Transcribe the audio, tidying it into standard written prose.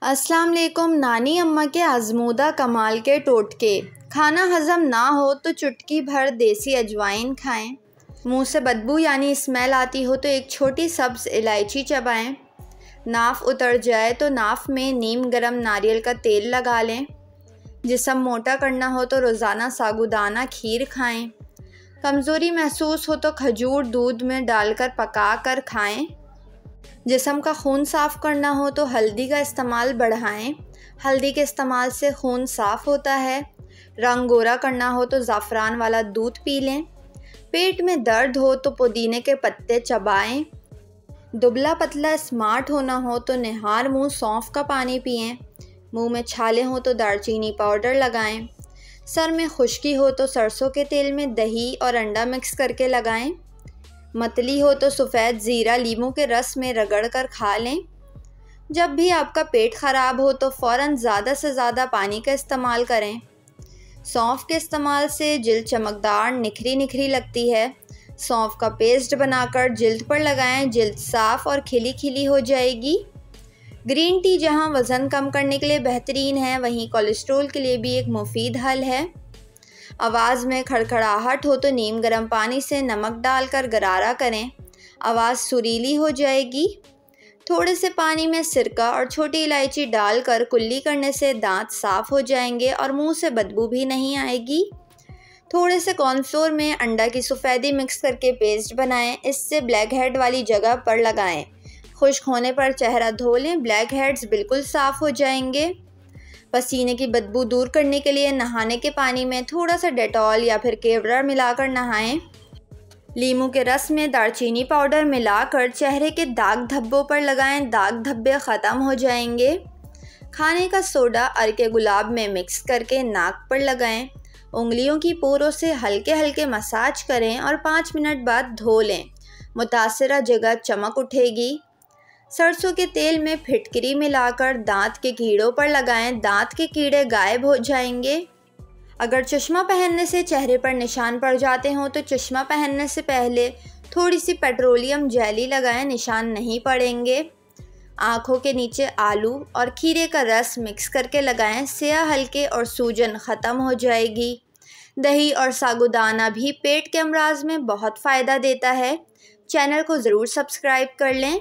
अस्सलाम वालेकुम। नानी अम्मा के आजमूदा कमाल के टोटके। खाना हज़म ना हो तो चुटकी भर देसी अजवाइन खाएं। मुंह से बदबू यानी स्मेल आती हो तो एक छोटी सब्ज़ इलायची चबाएं। नाफ उतर जाए तो नाफ में नीम गरम नारियल का तेल लगा लें। जिस्म मोटा करना हो तो रोज़ाना साबूदाना खीर खाएं। कमज़ोरी महसूस हो तो खजूर दूध में डालकर पका कर खाएं। जिस्म का खून साफ़ करना हो तो हल्दी का इस्तेमाल बढ़ाएं। हल्दी के इस्तेमाल से खून साफ़ होता है। रंग गोरा करना हो तो ज़ाफ़रान वाला दूध पी लें। पेट में दर्द हो तो पुदीने के पत्ते चबाएं। दुबला पतला स्मार्ट होना हो तो निहार मुँह सौंफ का पानी पिएं। मुँह में छाले हो तो दालचीनी पाउडर लगाएं। सर में खुश्की हो तो सरसों के तेल में दही और अंडा मिक्स करके लगाएं। मतली हो तो सफ़ेद ज़ीरा लीमू के रस में रगड़ कर खा लें। जब भी आपका पेट ख़राब हो तो फ़ौरन ज़्यादा से ज़्यादा पानी का इस्तेमाल करें। सौंफ के इस्तेमाल से जिल्द चमकदार निखरी निखरी लगती है। सौंफ का पेस्ट बनाकर जिल्द पर लगाएं। जिल्द साफ़ और खिली खिली हो जाएगी। ग्रीन टी जहां वज़न कम करने के लिए बेहतरीन है, वहीं कोलेस्ट्रॉल के लिए भी एक मुफीद हल है। आवाज़ में खड़खड़ाहट हो तो नीम गर्म पानी से नमक डालकर गरारा करें। आवाज़ सुरीली हो जाएगी। थोड़े से पानी में सिरका और छोटी इलायची डालकर कुल्ली करने से दांत साफ़ हो जाएंगे और मुंह से बदबू भी नहीं आएगी। थोड़े से कॉर्नफ्लोर में अंडा की सफ़ेदी मिक्स करके पेस्ट बनाएं। इससे ब्लैक हेड वाली जगह पर लगाएं। खुश्क होने पर चेहरा धो लें। ब्लैक हेड्स बिल्कुल साफ़ हो जाएंगे। पसीने की बदबू दूर करने के लिए नहाने के पानी में थोड़ा सा डेटॉल या फिर केवड़ा मिलाकर नहाएं। लीमू के रस में दालचीनी पाउडर मिलाकर चेहरे के दाग धब्बों पर लगाएं। दाग धब्बे ख़त्म हो जाएंगे। खाने का सोडा अर्के गुलाब में मिक्स करके नाक पर लगाएं। उंगलियों की पोरों से हल्के हल्के मसाज करें और 5 मिनट बाद धो लें। मुतासिरा जगह चमक उठेगी। सरसों के तेल में फिटकरी मिलाकर दांत के कीड़ों पर लगाएं। दांत के कीड़े गायब हो जाएंगे। अगर चश्मा पहनने से चेहरे पर निशान पड़ जाते हों तो चश्मा पहनने से पहले थोड़ी सी पेट्रोलियम जेली लगाएं। निशान नहीं पड़ेंगे। आँखों के नीचे आलू और खीरे का रस मिक्स करके लगाएं। स्याह हल्के और सूजन ख़त्म हो जाएगी। दही और साबूदाना भी पेट के अमराज में बहुत फ़ायदा देता है। चैनल को ज़रूर सब्सक्राइब कर लें।